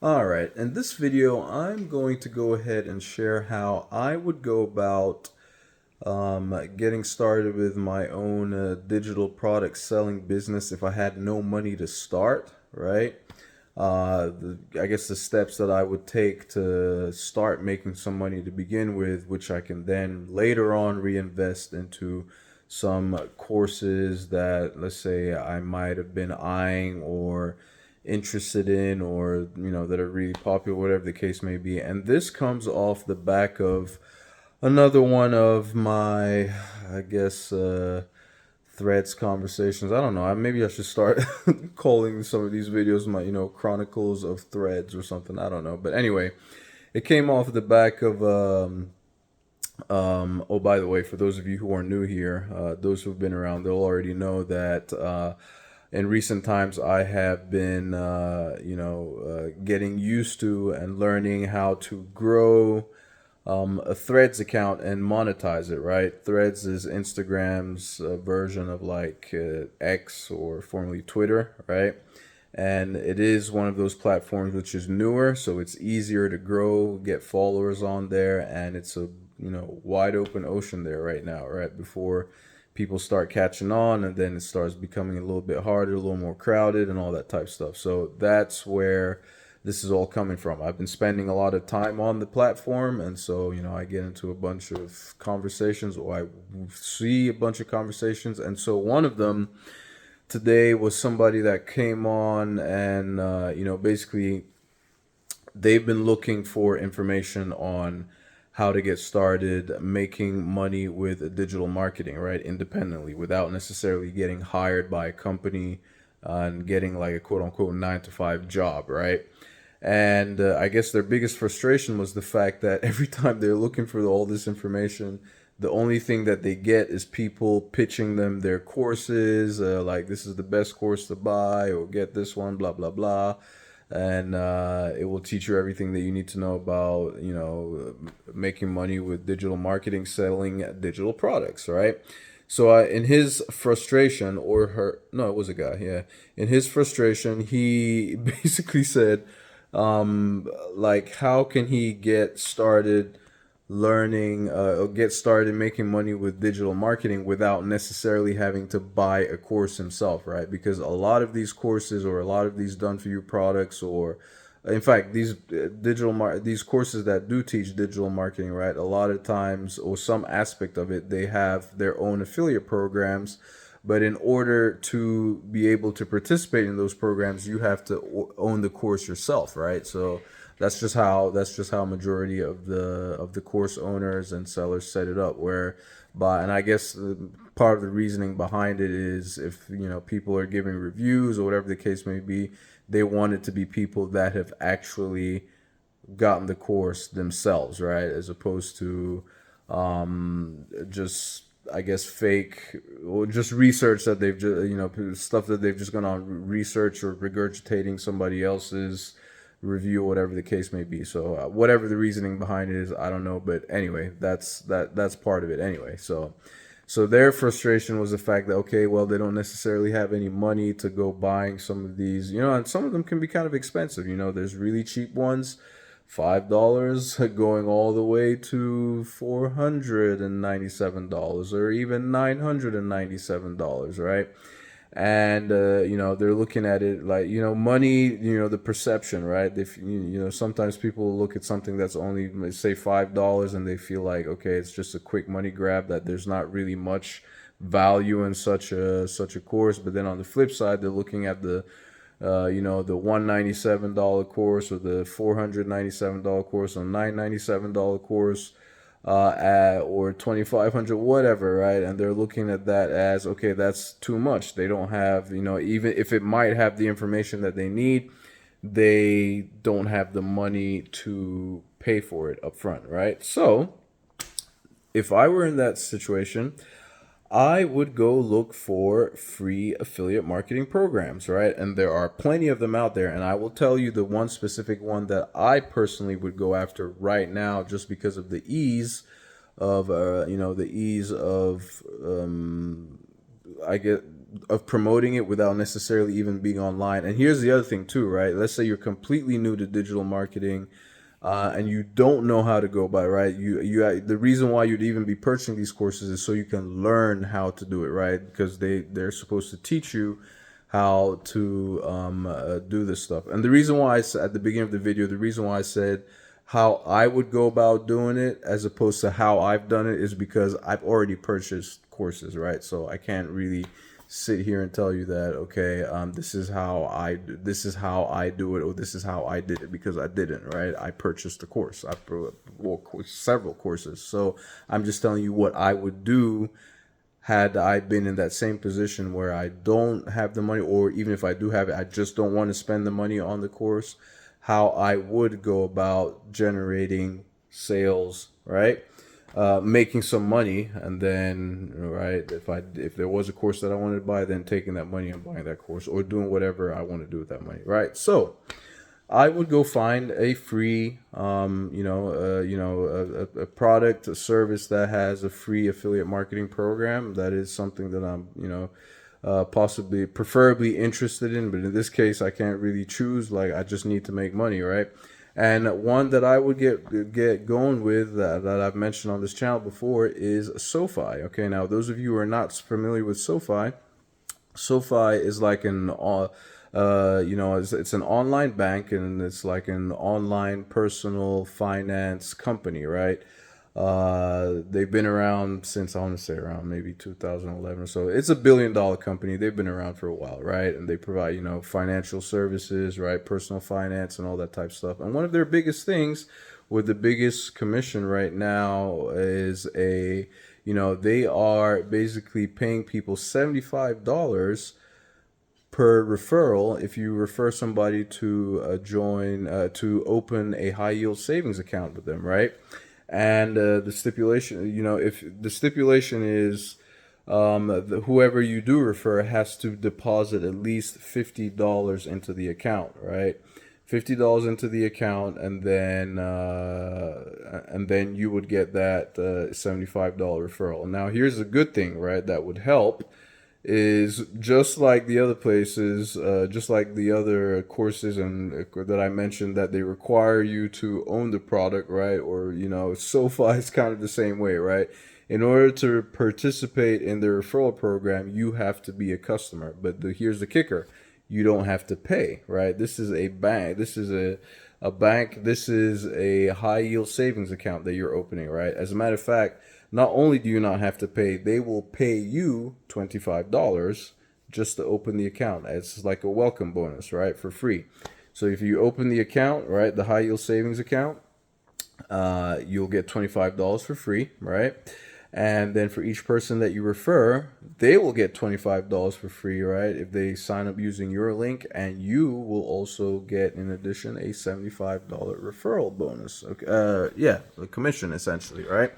All right, in this video, I'm going to go ahead and share how I would go about getting started with my own digital product selling business if I had no money to start, right? I guess the steps that I would take to start making some money to begin with, which I can then later on reinvest into some courses that, let's say, I might have been eyeing or interested in, or that are really popular, whatever the case may be. And this comes off the back of another one of my, I guess, threads conversations. I don't know. Maybe I should start calling some of these videos my, chronicles of threads or something. I don't know. But anyway, it came off the back of oh, by the way, for those of you who are new here, those who've been around, they'll already know that in recent times I have been, getting used to and learning how to grow a Threads account and monetize it, right? Threads is Instagram's version of like X, or formerly Twitter, right? And it is one of those platforms which is newer, so it's easier to grow, get followers on there, and it's a wide open ocean there right now, right before people start catching on, and then it starts becoming a little bit harder, a little more crowded, and all that type of stuff. So that's where this is all coming from. I've been spending a lot of time on the platform, and so I get into a bunch of conversations, or I see a bunch of conversations, and so one of them today was somebody that came on, and basically they've been looking for information on how to get started making money with digital marketing, right? Independently, without necessarily getting hired by a company and getting like a quote unquote 9 to 5 job, right? And I guess their biggest frustration was the fact that every time they're looking for all this information, the only thing that they get is people pitching them their courses, like this is the best course to buy, or get this one, blah, blah, blah. And it will teach you everything that you need to know about, making money with digital marketing, selling digital products, right? So in his frustration, or her, no, it was a guy, yeah. In his frustration, he basically said, like, how can he get started learning, or get started making money with digital marketing without necessarily having to buy a course himself, right? Because a lot of these courses, or a lot of these done for you products, or in fact these these courses that do teach digital marketing, right, a lot of times, or some aspect of it, they have their own affiliate programs. But in order to be able to participate in those programs, you have to own the course yourself, right? So that's just how majority of the course owners and sellers set it up. Where by and I guess part of the reasoning behind it is, if people are giving reviews or whatever the case may be, they want it to be people that have actually gotten the course themselves, right? As opposed to just, I guess, fake, or just research that they've just, stuff that they've just gone on research, or regurgitating somebody else's review, or whatever the case may be. So whatever the reasoning behind it is, I don't know. But anyway, that's part of it anyway. So their frustration was the fact that, okay, well, they don't necessarily have any money to go buying some of these, and some of them can be kind of expensive. There's really cheap ones, $5 going all the way to $497, or even $997, right? And they're looking at it like, money, the perception, right? If sometimes people look at something that's only, let's say, $5, and they feel like, okay, it's just a quick money grab, that there's not really much value in such a course. But then on the flip side, they're looking at the $197 course, or the $497 course, or $997 course, or 2,500, whatever, right? And they're looking at that as, okay, that's too much. They don't have, even if it might have the information that they need, they don't have the money to pay for it up front, right? So if I were in that situation, I would go look for free affiliate marketing programs, right? And there are plenty of them out there. And I will tell you the one specific one that I personally would go after right now, just because of the ease of, I get of promoting it without necessarily even being online. And here's the other thing too, right? Let's say you're completely new to digital marketing, and you don't know how to go by, right? The reason why you'd even be purchasing these courses is so you can learn how to do it, right? Because they're supposed to teach you how to do this stuff. And the reason why at the beginning of the video, the reason why I said how I would go about doing it as opposed to how I've done it is because I've already purchased courses, right? So I can't really sit here and tell you that, okay, this is how I do it, or this is how I did it, because I didn't, right? I purchased a course. Several courses. So I'm just telling you what I would do had I been in that same position where I don't have the money, or even if I do have it, I just don't want to spend the money on the course, how I would go about generating sales, right? Making some money, and then, right, if there was a course that I wanted to buy, then taking that money and buying that course, or doing whatever I want to do with that money, right? So I would go find a free, a product, a service that has a free affiliate marketing program. That is something that I'm, possibly, preferably interested in. But in this case, I can't really choose. Like, I just need to make money, right? And one that I would get going with, that I've mentioned on this channel before, is SoFi. Okay, now those of you who are not familiar with SoFi, SoFi is like it's an online bank, and it's like an online personal finance company, right? They've been around since, I want to say, around maybe 2011 or so. It's a $1 billion company. They've been around for a while, right? And they provide, financial services, right? Personal finance and all that type of stuff. And one of their biggest things, with the biggest commission right now, is they are basically paying people $75 per referral if you refer somebody to to open a high yield savings account with them, right? And the stipulation, if the stipulation is, whoever you do refer has to deposit at least $50 into the account, right? $50 into the account, and then you would get that $75 referral. Now, here's a good thing, right? That would help is, just like the other places, just like the other courses and that I mentioned, that they require you to own the product, right? Or, SoFi is kind of the same way, right? In order to participate in the referral program, you have to be a customer. But here's the kicker. You don't have to pay, right? This is a bank. This is a bank. This is a high yield savings account that you're opening, right? As a matter of fact, not only do you not have to pay, they will pay you $25 just to open the account. It's like a welcome bonus, right? For free. So if you open the account, right, the high yield savings account, you'll get $25 for free, right? And then for each person that you refer, they will get $25 for free, right? If they sign up using your link, and you will also get, in addition, a $75 referral bonus. Okay, a commission essentially, right?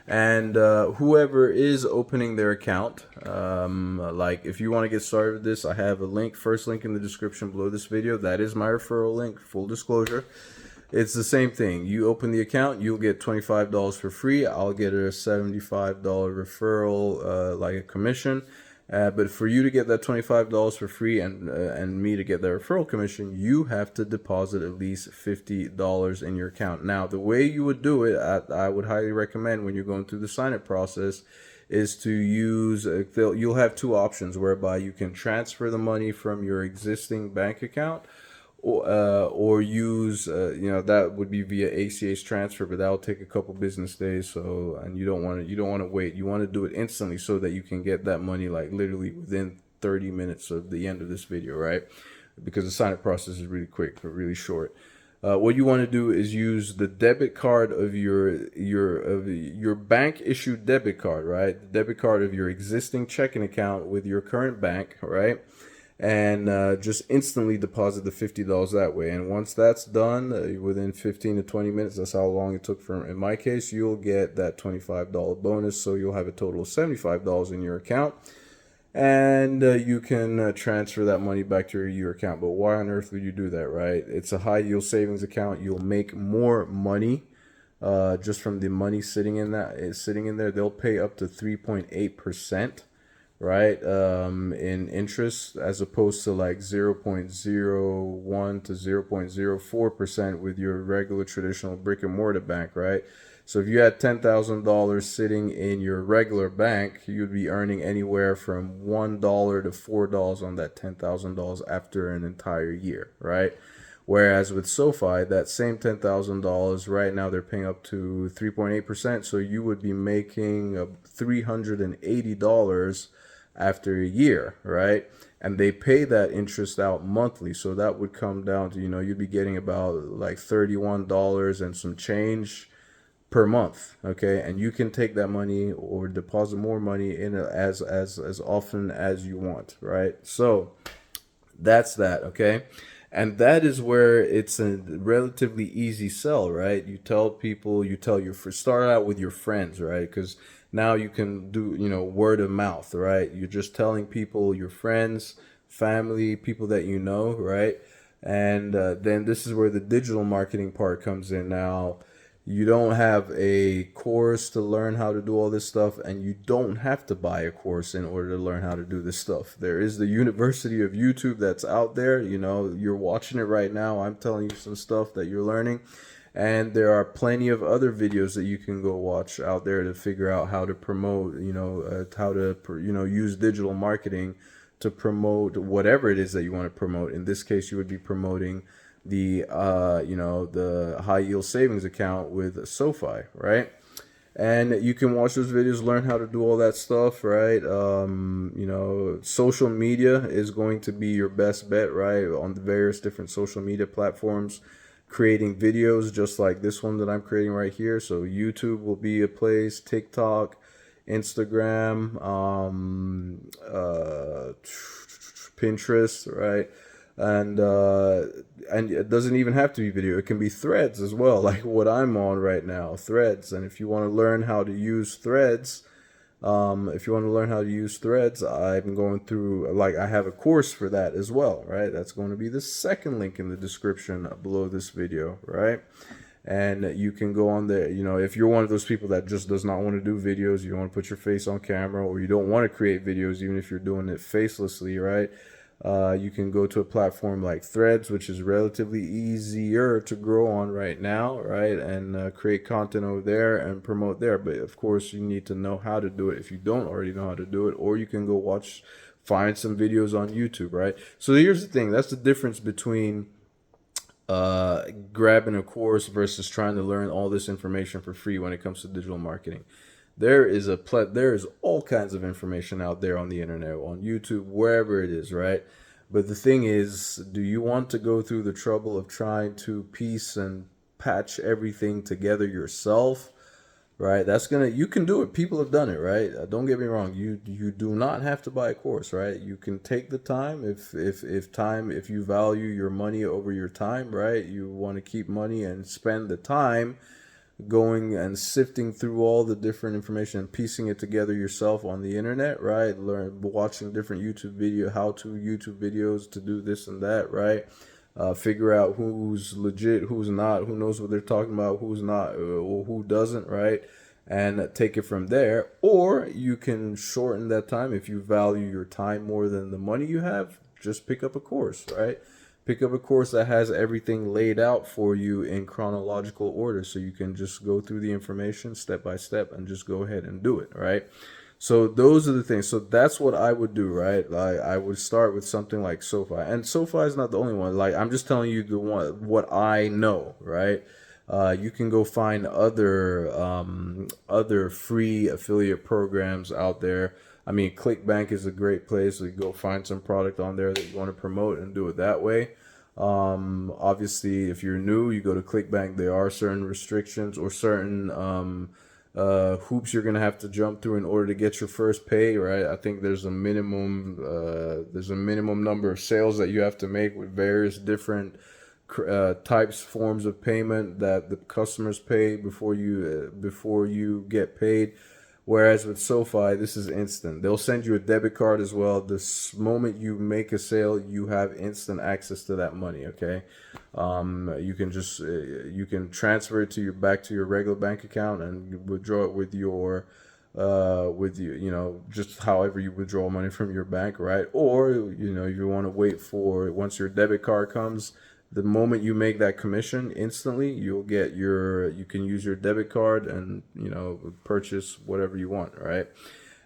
And whoever is opening their account, like if you want to get started with this, I have a link, first link in the description below this video. That is my referral link, full disclosure. It's the same thing. You open the account, you'll get $25 for free. I'll get a $75 referral, like a commission. But for you to get that $25 for free, and me to get that referral commission, you have to deposit at least $50 in your account. Now, the way you would do it, I would highly recommend, when you're going through the sign-up process, is to use, you'll have two options whereby you can transfer the money from your existing bank account, or use, that would be via ACH transfer, but that will take a couple business days. So, and you don't want to wait. You want to do it instantly so that you can get that money like literally within 30 minutes of the end of this video, right? Because the sign up process is really quick, but really short. What you want to do is use the debit card of your bank issued debit card, right? The debit card of your existing checking account with your current bank, right? And just instantly deposit the $50 that way. And once that's done, within 15 to 20 minutes, that's how long it took in my case, you'll get that $25 bonus. So you'll have a total of $75 in your account, and you can transfer that money back to your account. But why on earth would you do that, right? It's a high yield savings account. You'll make more money just from the money sitting in there. They'll pay up to 3.8%. right? In interest, as opposed to like 0.01 to 0.04% with your regular traditional brick and mortar bank, right? So if you had $10,000 sitting in your regular bank, you'd be earning anywhere from $1 to $4 on that $10,000 after an entire year, right? Whereas with SoFi, that same $10,000 right now they're paying up to 3.8%, so you would be making $380 after a year, right? And they pay that interest out monthly, so that would come down to, you'd be getting about like $31 and some change per month, okay? And you can take that money or deposit more money in it as often as you want, right? So that's that, okay? And that is where it's a relatively easy sell, right? You tell people, start out with your friends, right? Because now you can do, word of mouth, right? You're just telling people, your friends, family, people that you know, right? And then this is where the digital marketing part comes in. Now, you don't have a course to learn how to do all this stuff, and you don't have to buy a course in order to learn how to do this stuff. There is the University of YouTube that's out there. You're watching it right now. I'm telling you some stuff that you're learning. And there are plenty of other videos that you can go watch out there to figure out how to promote, how to, use digital marketing to promote whatever it is that you want to promote. In this case, you would be promoting the the high yield savings account with SoFi, right? And you can watch those videos, learn how to do all that stuff, right? Social media is going to be your best bet, right? On the various different social media platforms, creating videos just like this one that I'm creating right here. So YouTube will be a place, TikTok, Instagram, Pinterest, right? And it doesn't even have to be video. It can be threads as well, like what I'm on right now, threads. And if you want to learn how to use threads, I'm going through, like, I have a course for that as well, right? That's going to be the second link in the description below this video, right? And you can go on there. If you're one of those people that just does not want to do videos, you don't want to put your face on camera, or you don't want to create videos, even if you're doing it facelessly, right? You can go to a platform like Threads, which is relatively easier to grow on right now, right? And create content over there and promote there. But of course, you need to know how to do it if you don't already know how to do it, or you can go find some videos on YouTube, right? So here's the thing. That's the difference between grabbing a course versus trying to learn all this information for free when it comes to digital marketing. There is all kinds of information out there on the internet, on YouTube, wherever it is, right? But the thing is, do you want to go through the trouble of trying to piece and patch everything together yourself, right? You can do it. People have done it, right? Don't get me wrong. You do not have to buy a course, right? You can take the time if you value your money over your time, right? You want to keep money and spend the time going and sifting through all the different information and piecing it together yourself on the internet, right? Watching different how-to YouTube videos to do this and that, right? Figure out who's legit, who's not, who knows what they're talking about, who's not, or who doesn't, right? And take it from there. Or you can shorten that time if you value your time more than the money you have. Just pick up a course, right? Pick up a course that has everything laid out for you in chronological order, so you can just go through the information step by step and just go ahead and do it, right? So those are the things. So that's what I would do, right? Like, I would start with something like SoFi, and SoFi is not the only one. Like, I'm just telling you what I know, right? You can go find other free affiliate programs out there. I mean, ClickBank is a great place. So you go find some product on there that you want to promote and do it that way. Obviously, if you're new, you go to ClickBank. There are certain restrictions or certain hoops you're gonna have to jump through in order to get your first pay, right? I think there's a minimum number of sales that you have to make with various different forms of payment that the customers pay before you get paid. Whereas with SoFi, this is instant. They'll send you a debit card as well. The moment you make a sale, you have instant access to that money. Okay, you can transfer it back to your regular bank account and withdraw it with your with just however you withdraw money from your bank, right? Or, you want to wait for once your debit card comes, the moment you make that commission, instantly you can use your debit card and, purchase whatever you want, right?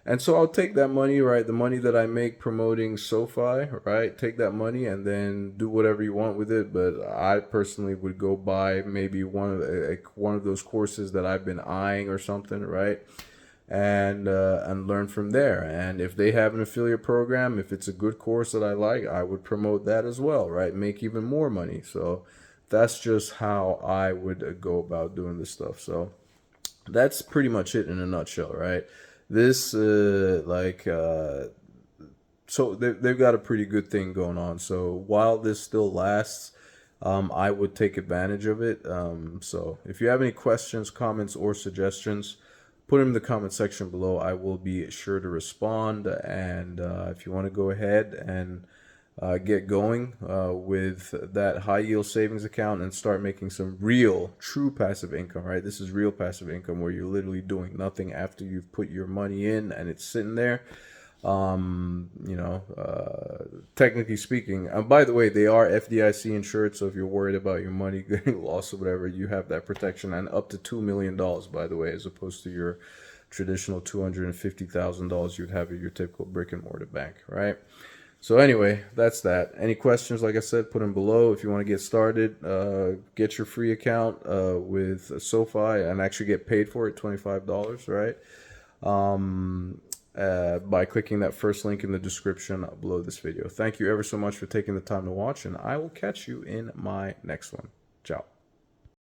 And so I'll take that money, right? The money that I make promoting SoFi, right? Take that money and then do whatever you want with it. But I personally would go buy maybe one of those courses that I've been eyeing or something, right? And learn from there. And if they have an affiliate program, if it's a good course that I like, I would promote that as well, right? Make even more money. So that's just how I would go about doing this stuff. So that's pretty much it in a nutshell, right? This so they've got a pretty good thing going on. So while this still lasts, I would take advantage of it. So if you have any questions, comments, or suggestions, put them in the comment section below. I will be sure to respond. And if you want to go ahead and get going with that high yield savings account and start making some real, true passive income, right? This is real passive income where you're literally doing nothing after you've put your money in and it's sitting there. Technically speaking, and by the way, they are FDIC insured. So if you're worried about your money getting lost or whatever, you have that protection, and up to $2 million, by the way, as opposed to your traditional $250,000 you'd have at your typical brick and mortar bank, right? So anyway, that's that. Any questions, like I said, put them below. If you want to get started, get your free account with SoFi and actually get paid for it, $25, right? By clicking that first link in the description below this video. Thank you ever so much for taking the time to watch, and I will catch you in my next one. Ciao.